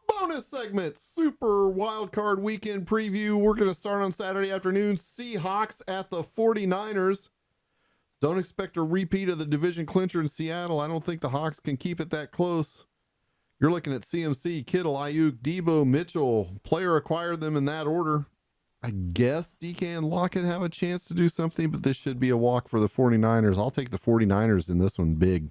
Bonus segment, Super Wildcard Weekend Preview. We're going to start on Saturday afternoon. Seahawks at the 49ers. Don't expect a repeat of the division clincher in Seattle. I don't think the Hawks can keep it that close. You're looking at CMC, Kittle, Ayuk, Debo, Mitchell. Player acquired them in that order. I guess DK and Lockett have a chance to do something, but this should be a walk for the 49ers. I'll take the 49ers in this one big.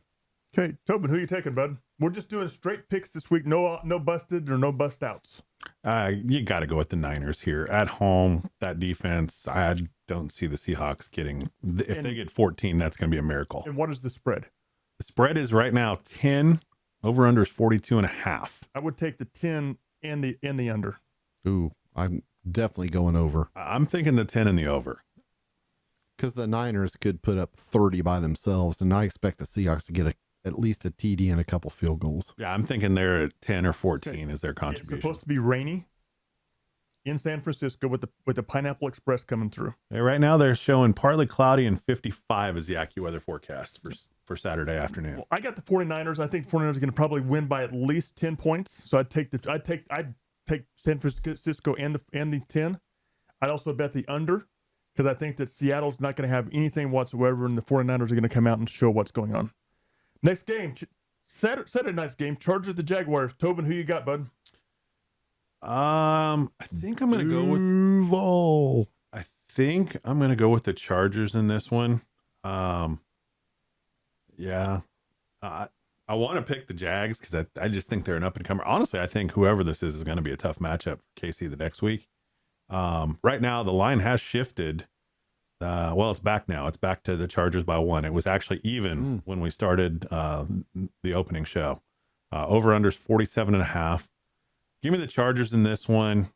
Okay, Tobin, who are you taking, bud? We're just doing straight picks this week. No busted or no bust outs. You got to go with the Niners here. At home, that defense, I don't see the Seahawks getting... If they get 14, that's going to be a miracle. And what is the spread? The spread is right now 10. Over-under is 42.5. I would take the 10 and the under. Ooh, I'm definitely going over. I'm thinking the 10 and the over. Because the Niners could put up 30 by themselves, and I expect the Seahawks to get at least a TD and a couple field goals. Yeah, I'm thinking they're at 10 or 14 is their contribution. It's supposed to be rainy in San Francisco with the Pineapple Express coming through. Yeah, right now they're showing partly cloudy and 55 is the AccuWeather forecast for Saturday afternoon. Well, I got the 49ers. I think the 49ers are going to probably win by at least 10 points. So I'd take San Francisco and the 10. I'd also bet the under because I think that Seattle's not going to have anything whatsoever, and the 49ers are going to come out and show what's going on. Next game, Saturday night's game, Chargers the Jaguars. Tobin, who you got, bud? I think I'm going to go with Duval. I think I'm going to go with the Chargers in this one. Yeah. I want to pick the Jags because I just think they're an up-and-comer. Honestly, I think whoever this is going to be a tough matchup for KC the next week. Right now, the line has shifted. Well, it's back now. It's back to the Chargers by 1. It was actually even when we started the opening show. Over-under is 47.5. Give me the Chargers in this one.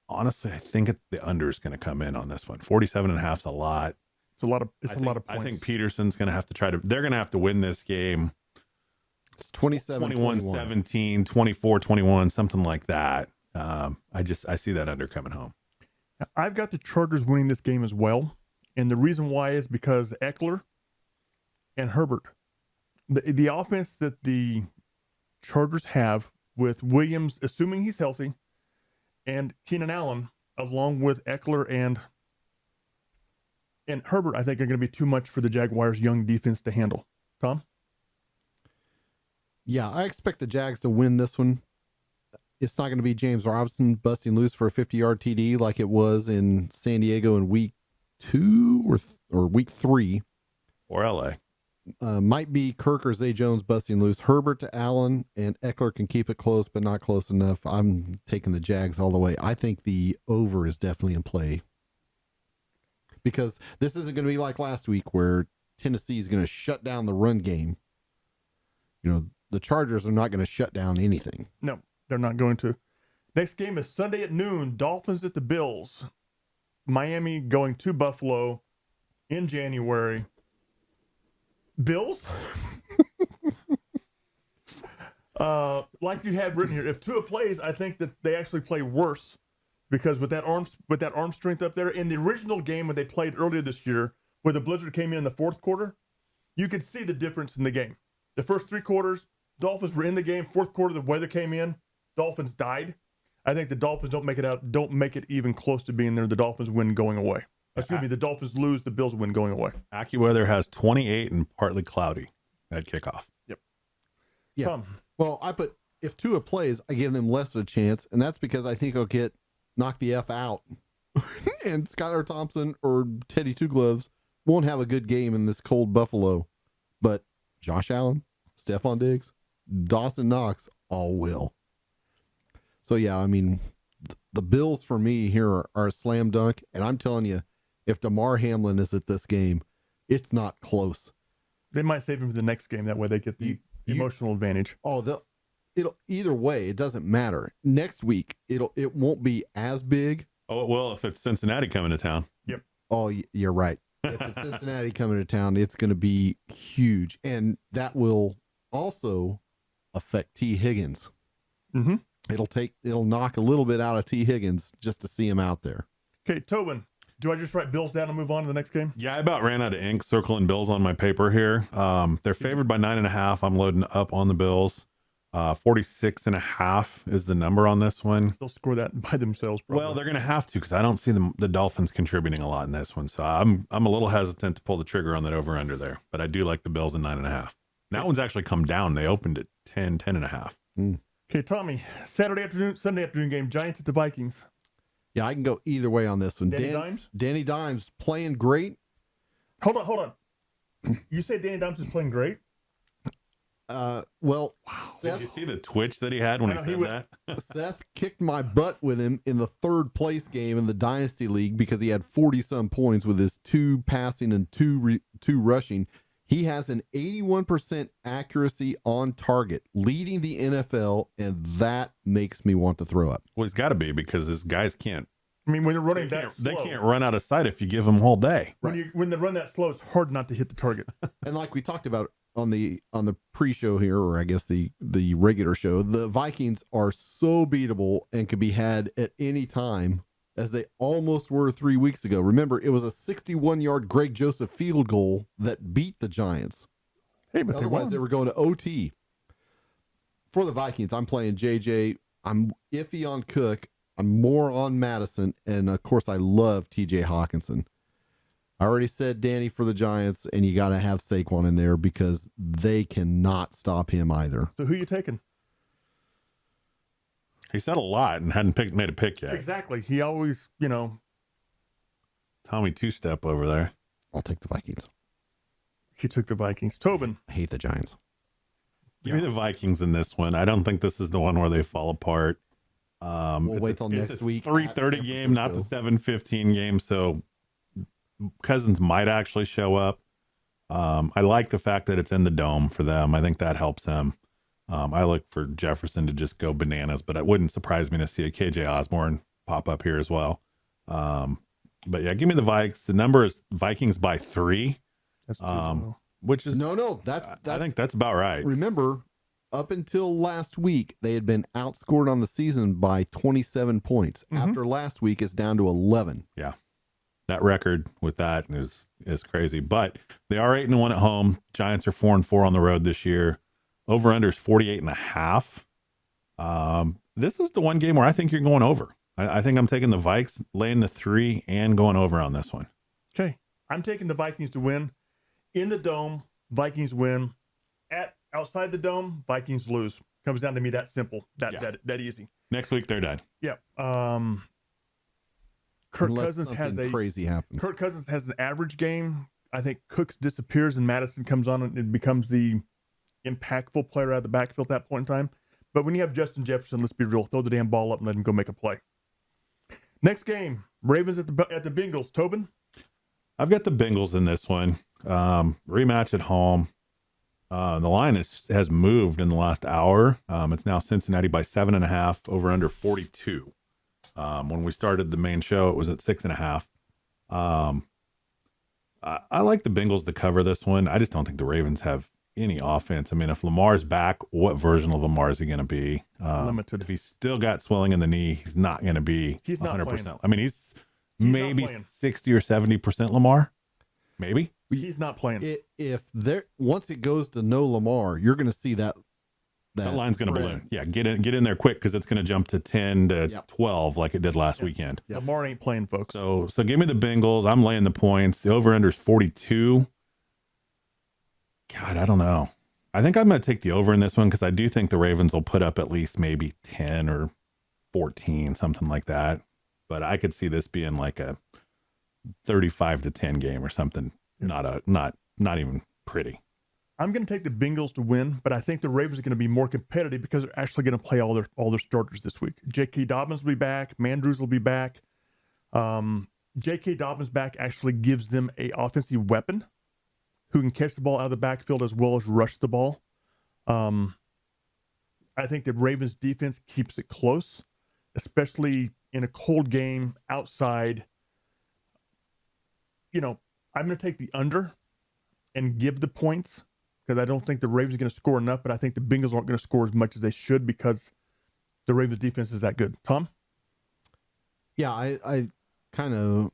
Honestly, I think the under is going to come in on this one. 47.5 is a lot. It's a lot of points. I think Peterson's going to have to they're going to have to win this game. It's 27-21. 24-21, something like that. I see that under coming home. I've got the Chargers winning this game as well. And the reason why is because Eckler and Herbert, the offense that the Chargers have with Williams, assuming he's healthy, and Keenan Allen, along with Eckler and Herbert, I think are going to be too much for the Jaguars' young defense to handle. Tom? Yeah, I expect the Jags to win this one. It's not going to be James Robinson busting loose for a 50-yard TD like it was in San Diego in week 2 or week 3. Or LA. Might be Kirk or Zay Jones busting loose. Herbert to Allen, and Eckler can keep it close, but not close enough. I'm taking the Jags all the way. I think the over is definitely in play. Because this isn't going to be like last week where Tennessee is going to shut down the run game. You know, the Chargers are not going to shut down anything. No, they're not going to. Next game is Sunday at noon. Dolphins at the Bills. Miami going to Buffalo in January. Bills? Like you had written here, if Tua plays, I think that they actually play worse because with that arm strength up there, in the original game when they played earlier this year, where the blizzard came in the fourth quarter, you could see the difference in the game. The first 3 quarters, Dolphins were in the game. Fourth quarter, the weather came in. Dolphins died. I think the Dolphins don't make it even close to being there. The Dolphins win going away. Excuse me, the Dolphins lose, the Bills win going away. AccuWeather has 28 and partly cloudy at kickoff. Yep. Yeah. Well, if Tua plays, I give them less of a chance, and that's because I think he'll get knocked the F out. And Skylar Thompson or Teddy Two Gloves won't have a good game in this cold Buffalo. But Josh Allen, Stephon Diggs, Dawson Knox all will. So, yeah, I mean, the Bills for me here are a slam dunk, and I'm telling you, if DeMar Hamlin is at this game, it's not close. They might save him for the next game. That way they get the emotional advantage. Oh, it'll either way, it doesn't matter. Next week, it won't be as big. Oh, well, if it's Cincinnati coming to town. Yep. Oh, you're right. If it's Cincinnati coming to town, it's going to be huge. And that will also affect T. Higgins. Mm-hmm. It'll knock a little bit out of T. Higgins just to see him out there. Okay, Tobin, Do I just write Bills down and move on to the next game? Yeah, I about ran out of ink circling Bills on my paper here. They're favored by 9.5. I'm loading up on the Bills. 46.5 is the number on this one. They'll score that by themselves, probably. Well, they're going to have to because I don't see the Dolphins contributing a lot in this one. So I'm a little hesitant to pull the trigger on that over under there. But I do like the Bills in 9.5. That one's actually come down. They opened at 10.5. Okay, Tommy, Sunday afternoon game, Giants at the Vikings. Yeah, I can go either way on this one. Danny Dimes playing great. Hold on. You say Danny Dimes is playing great? Well, Did you see the twitch that he had when he said that? Seth kicked my butt with him in the third place game in the Dynasty League because he had 40-some points with his 2 passing and 2 rushing. He has an 81% accuracy on target, leading the NFL, and that makes me want to throw up. Well, he's got to be because his guys can't. I mean, when they're running They can't run out of sight if you give them all day. When they run that slow, it's hard not to hit the target. And like we talked about on the pre-show here, or I guess the regular show, the Vikings are so beatable and can be had at any time, as they almost were 3 weeks ago. Remember, it was a 61-yard Greg Joseph field goal that beat the Giants. Hey, but otherwise they were going to OT. For the Vikings, I'm playing JJ. I'm iffy on Cook. I'm more on Madison, and of course, I love TJ Hawkinson. I already said Danny for the Giants, and you got to have Saquon in there because they cannot stop him either. So who are you taking? He said a lot and hadn't made a pick yet. Exactly. He always, Tommy two-step over there. I'll take the Vikings. He took the Vikings. Tobin. I hate the Giants. Give me the Vikings in this one. I don't think this is the one where they fall apart. We'll wait till next week. 3:30 game, not the 7:15 game. So Cousins might actually show up. I like the fact that it's in the dome for them. I think that helps them. I look for Jefferson to just go bananas, but it wouldn't surprise me to see a KJ Osborne pop up here as well. But yeah, give me the Vikes. The number is Vikings by 3. That's which is that's I think that's about right. Remember, up until last week, they had been outscored on the season by 27 points. Mm-hmm. After last week, it's down to 11. Yeah. That record with that is crazy. But they are 8-1 at home. Giants are 4-4 on the road this year. Over under is 48.5. This is the one game where I think you're going over. I think I'm taking the Vikes, laying the 3, and going over on this one. Okay. I'm taking the Vikings to win. In the dome, Vikings win. Outside the dome, Vikings lose. Comes down to me that simple. That easy. Next week they're done. Yeah. Kirk Unless Cousins has crazy happens. Kirk Cousins has an average game. I think Cooks disappears and Madison comes on and it becomes the impactful player out of the backfield at that point in time. But when you have Justin Jefferson, let's be real, throw the damn ball up and let him go make a play. Next game, Ravens at the Bengals. Tobin? I've got the Bengals in this one. Rematch at home. The line has moved in the last hour. It's now Cincinnati by 7.5, over under 42. When we started the main show, it was at 6.5. I like the Bengals to cover this one. I just don't think the Ravens have any offense. I mean, if Lamar's back, what version of Lamar is he going to be? Limited. If he's still got swelling in the knee, he's not going to be 100%. I mean, he's maybe 60 or 70% Lamar. Maybe. He's not playing. Once it goes to no Lamar, you're going to see that line's going to balloon. Yeah, get in there quick because it's going to jump to 10 to 12 like it did last weekend. Yep. Lamar ain't playing, folks. So give me the Bengals. I'm laying the points. The over-under is 42. God, I don't know. I think I'm going to take the over in this one because I do think the Ravens will put up at least maybe 10 or 14, something like that. But I could see this being like a 35-10 game or something. Not even pretty. I'm going to take the Bengals to win, but I think the Ravens are going to be more competitive because they're actually going to play all their starters this week. J.K. Dobbins will be back. Mandrews will be back. J.K. Dobbins back actually gives them a offensive weapon who can catch the ball out of the backfield as well as rush the ball. I think the Ravens defense keeps it close, especially in a cold game outside. I'm going to take the under and give the points because I don't think the Ravens are going to score enough, but I think the Bengals aren't going to score as much as they should because the Ravens defense is that good. Tom? Yeah, I kind of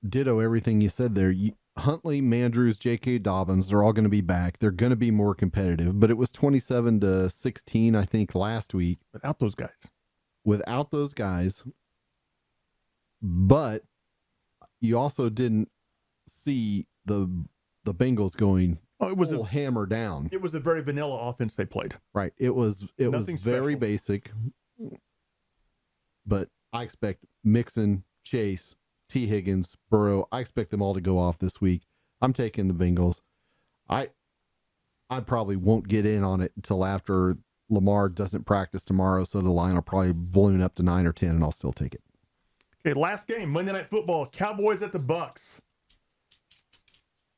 ditto everything you said there. Huntley, Mandrews, J.K. Dobbins, they're all going to be back. They're going to be more competitive, but it was 27-16, I think, last week. Without those guys. But you also didn't see the Bengals going full hammer down. It was a very vanilla offense they played. Right. It was Nothing very special. basic. But I expect Mixon, Chase, T. Higgins, Burrow, I expect them all to go off this week. I'm taking the Bengals. I probably won't get in on it until after Lamar doesn't practice tomorrow, so the line will probably balloon up to 9 or 10, and I'll still take it. Okay, last game, Monday Night Football. Cowboys at the Bucks.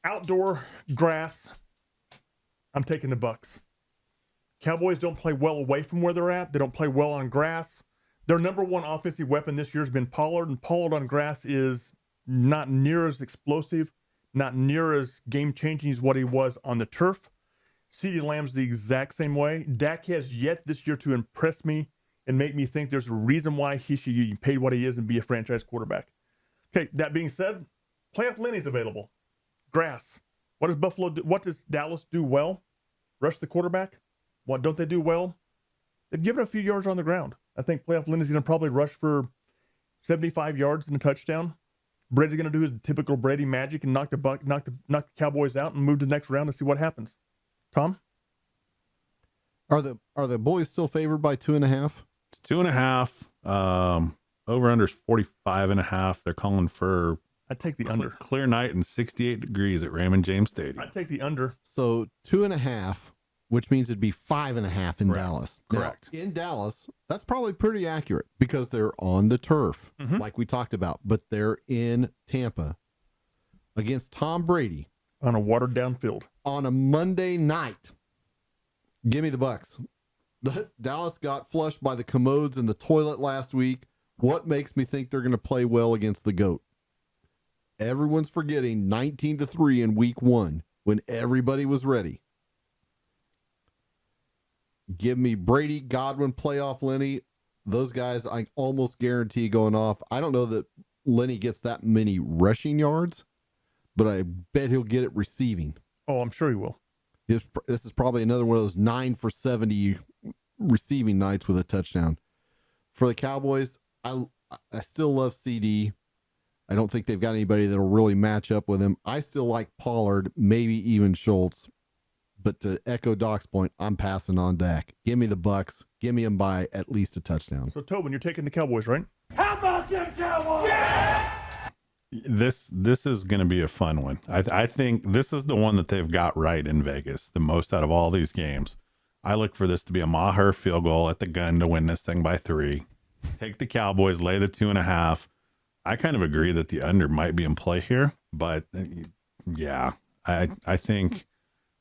Outdoor grass. I'm taking the Bucks. Cowboys don't play well away from where they're at. They don't play well on grass. Their number one offensive weapon this year has been Pollard, and Pollard on grass is not near as explosive, not near as game-changing as what he was on the turf. CeeDee Lamb's the exact same way. Dak has yet this year to impress me and make me think there's a reason why he should get paid what he is and be a franchise quarterback. Okay, that being said, playoff Lenny's available. Grass. What does Buffalo do? What does Dallas do well? Rush the quarterback? What don't they do well? They've given a few yards on the ground. I think playoff Lenny's going to probably rush for 75 yards and a touchdown. Brady's going to do his typical Brady magic and knock the Cowboys out and move to the next round and see what happens. Tom? Are the boys still favored by 2.5? It's 2.5. Over under is 45.5. They're calling for I'd take the under. Clear night and 68 degrees at Raymond James Stadium. I'd take the under. So 2.5, which means it'd be 5.5 in Dallas. Correct. Now, in Dallas, that's probably pretty accurate because they're on the turf, like we talked about, but they're in Tampa against Tom Brady On a watered down field. on a Monday night. Give me the Bucks. Dallas got flushed by the commodes in the toilet last week. What makes me think they're going to play well against the GOAT? Everyone's forgetting 19-3 in week 1 when everybody was ready. Give me Brady, Godwin, playoff Lenny. Those guys, I almost guarantee going off. I don't know that Lenny gets that many rushing yards, but I bet he'll get it receiving. Oh, I'm sure he will. This is probably another one of those 9 for 70 receiving nights with a touchdown. For the Cowboys, I still love CD. I don't think they've got anybody that'll really match up with him. I still like Pollard, maybe even Schultz. But to echo Doc's point, I'm passing on Dak. Give me the Bucks. Give me them by at least a touchdown. So, Tobin, you're taking the Cowboys, right? How about them Cowboys? Yeah! This is going to be a fun one. I think this is the one that they've got right in Vegas the most out of all these games. I look for this to be a Maher field goal at the gun to win this thing by 3. Take the Cowboys, lay the 2.5. I kind of agree that the under might be in play here, but yeah, I think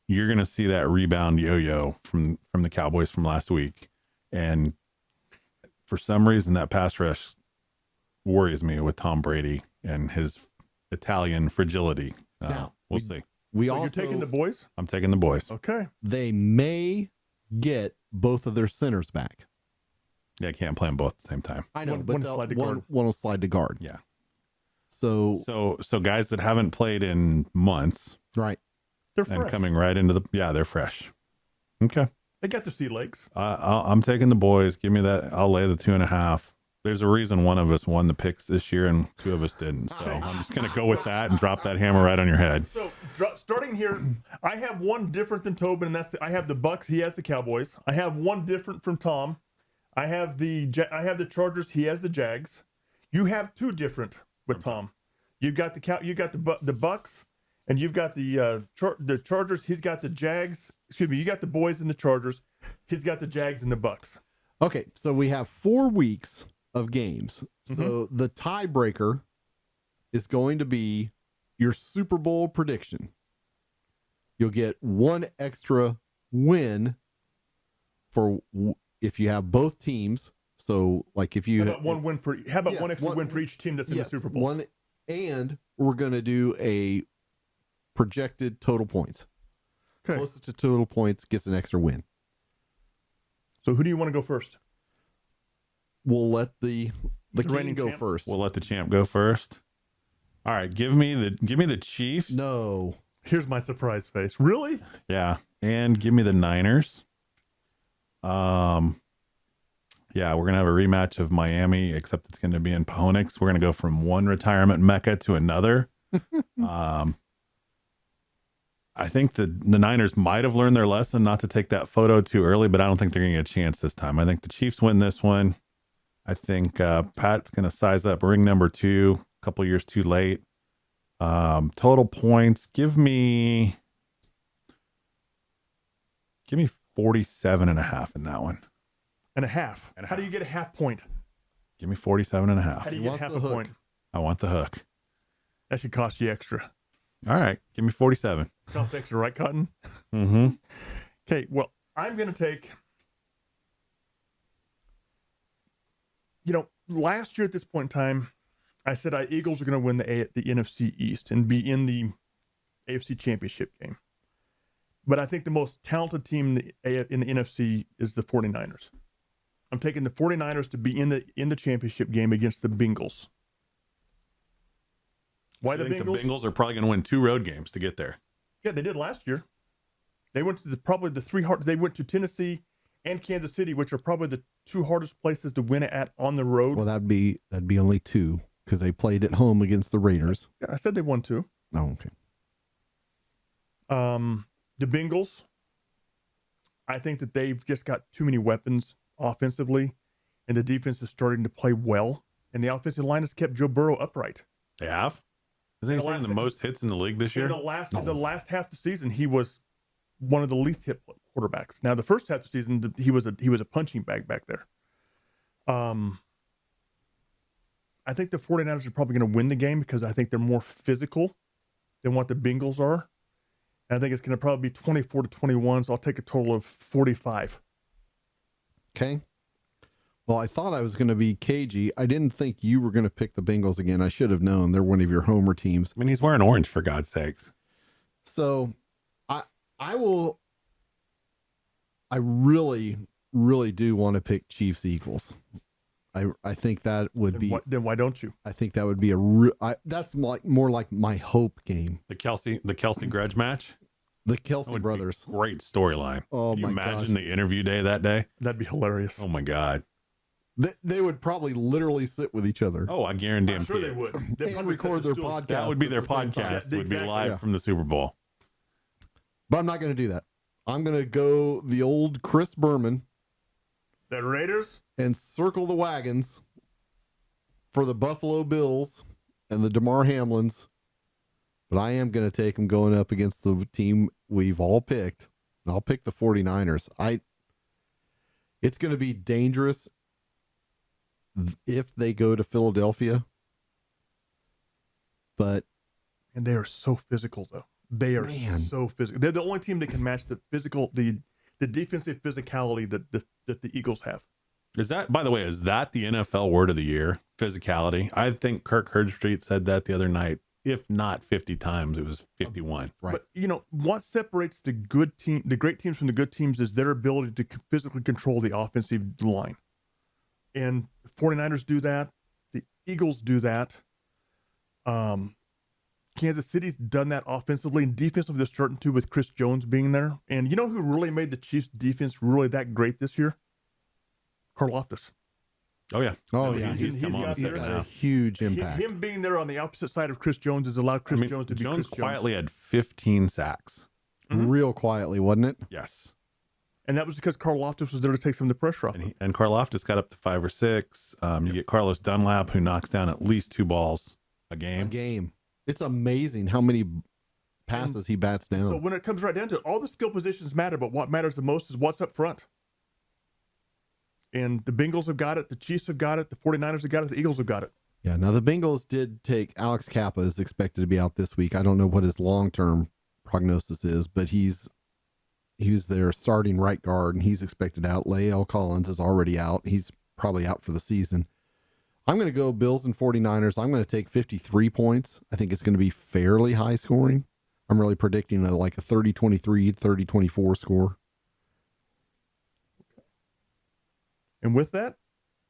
you're going to see that rebound yo-yo from the Cowboys from last week. And for some reason, that pass rush worries me with Tom Brady and his Italian fragility. Now, we'll see. So you're taking the boys? I'm taking the boys. Okay. They may get both of their centers back. Yeah, I can't play them both at the same time. I know, One but slide to guard. one will slide to guard. Yeah. So So guys that haven't played in months right. They're and fresh. coming right into they're fresh. Okay. They got their sea legs. I'm taking the boys. Give me that. I'll lay the 2.5. There's a reason one of us won the picks this year and 2 of us didn't. So I'm just going to go with that and drop that hammer right on your head. So starting here, I have one different than Tobin, and that's I have the Bucks. He has the Cowboys. I have one different from Tom. I have the Chargers. He has the Jags. You have 2 different with Tom. You got the Bucks, and you've got the Chargers. He's got the Jags. Excuse me. You got the boys and the Chargers. He's got the Jags and the Bucks. Okay, so we have 4 weeks of games. So the tiebreaker is going to be your Super Bowl prediction. You'll get 1 extra win for if you have both teams. So, like if you How about one win one extra win for each team that's in the Super Bowl? One, and we're going to do a projected total points. Okay. Closest to total points gets an extra win. So who do you want to go first? We'll let the king reigning go champ? first. We'll let the champ go first. All right, give me the Chiefs. No. Here's my surprise face. Really? Yeah, and give me the Niners. Yeah, we're gonna have a rematch of Miami, except it's gonna be in Phoenix. We're gonna go from one retirement mecca to another. I think the Niners might have learned their lesson not to take that photo too early, but I don't think they're gonna get a chance this time. I think the Chiefs win this one. I think Pat's gonna size up ring number 2, a couple years too late. Total points, give me 47.5 in that one. And a half. How do you get a half point? Give me 47.5. How do you get half a point? I want the hook. That should cost you extra. All right, give me 47. Cost extra, right, Cotton? Mm-hmm. Okay, well, I'm going to take, last year at this point in time, I said Eagles are going to win the NFC East and be in the AFC Championship game. But I think the most talented team in the NFC is the 49ers. I'm taking the 49ers to be in the championship game against the Bengals. Why the Bengals? The Bengals are probably going to win 2 road games to get there. Yeah, they did last year. They went to probably the 3 hard. They went to Tennessee and Kansas City, which are probably the 2 hardest places to win it at on the road. Well, that'd be only 2 because they played at home against the Raiders. Yeah, I said they won 2. Oh, okay. The Bengals, I think that they've just got too many weapons offensively, and the defense is starting to play well, and the offensive line has kept Joe Burrow upright. They have? Isn't he taking the most hits in the league this year? In the last half of the season, he was one of the least hit quarterbacks. Now, the first half of the season, he was a punching bag back there. I think the 49ers are probably going to win the game because I think they're more physical than what the Bengals are. And I think it's going to probably be 24-21, so I'll take a total of 45. Okay. Well, I thought I was going to be cagey. I didn't think you were going to pick the Bengals again. I should have known. They're one of your homer teams. I mean, he's wearing orange, for God's sakes. So I really, really do want to pick Chiefs Eagles. I think that would be. Then why don't you? I think that would be that's more like my hope game. The Kelsey grudge match. The Kelsey brothers. Great storyline. Oh, Can you my imagine gosh. the interview day that day? That'd be hilarious. Oh my God. They would probably literally sit with each other. Oh, I guarantee I'm sure you. they would. And record their podcast. That would be their at the same time. podcast. Yeah, Would be exactly. live from the Super Bowl. But I'm not going to do that. I'm going to go the old Chris Berman The Raiders? and circle the wagons for the Buffalo Bills and the DeMar Hamlins. But I am going to take them going up against the team we've all picked. And I'll pick the 49ers. It's going to be dangerous if they go to Philadelphia. But And they are so physical, though. They are Man. so physical. They're the only team that can match the defensive physicality that the Eagles have. Is that, by the way, is that the NFL word of the year? Physicality. I think Kirk Herbstreit said that the other night. If not 50 times, it was 51. right. But what separates the great teams from the good teams is their ability to physically control the offensive line. And the 49ers do that. The Eagles do that. Kansas City's done that offensively, and defensively they're starting to with Chris Jones being there. And you know who really made the Chiefs defense really that great this year? Karlaftis. Oh, yeah. Oh, No, yeah. He's come on got the He's second had a half. huge impact. Him being there on the opposite side of Chris Jones has allowed Chris Jones to be Jones Chris quietly had 15 sacks. Real quietly, wasn't it? Yes. And that was because Karlaftis was there to take some of the pressure off. And Karlaftis got up to 5 or 6. You get Carlos Dunlap, who knocks down at least 2 balls a A game. game. It's amazing how many passes he bats down. So when it comes right down to it, all the skill positions matter, but what matters the most is what's up front. And the Bengals have got it, the Chiefs have got it, the 49ers have got it, the Eagles have got it. Yeah, now the Bengals did take Alex Kappa is expected to be out this week. I don't know what his long-term prognosis is, but he's their starting right guard, and he's expected out. Lael Collins is already out. He's probably out for the season. I'm going to go Bills and 49ers. I'm going to take 53 points. I think it's going to be fairly high scoring. I'm really predicting like a 30-23, 30-24 score. And with that,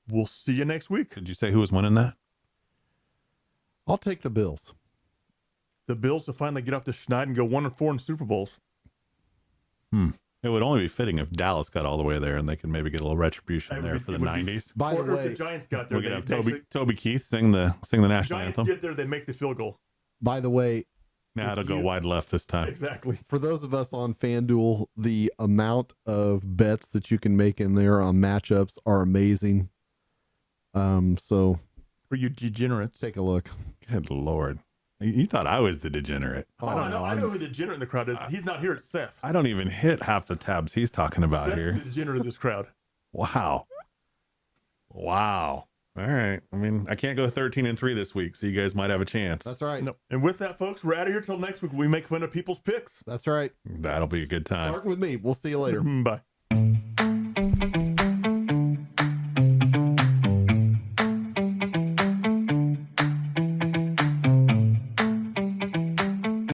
we'll see you next week. Did you say who was winning that? I'll take the Bills. the Bills to finally get off the schneid and go 1-4 in Super Bowls. It would only be fitting if Dallas got all the way there and they could maybe get a little retribution there for the 90s. By the Or if way, the Giants got there, We could have they Toby Keith sing the national Giants anthem. get there, they make the field goal. by the way, Nah, it'll go wide left this time. Exactly. for those of us on FanDuel, the amount of bets that you can make in there on matchups are amazing. So For you degenerates. take a look. Good Lord. You thought I was the degenerate. I know who the degenerate in the crowd is. He's not here. It's Seth. I don't even hit half the tabs he's talking about Seth's here. the degenerate of this crowd. Wow. All right. I mean, I can't go 13-3 this week, so you guys might have a chance. That's right. No. And with that, folks, we're out of here till next week. We make fun of people's picks. That's right. That'll be a good time. Starting with me. We'll see you later. Bye.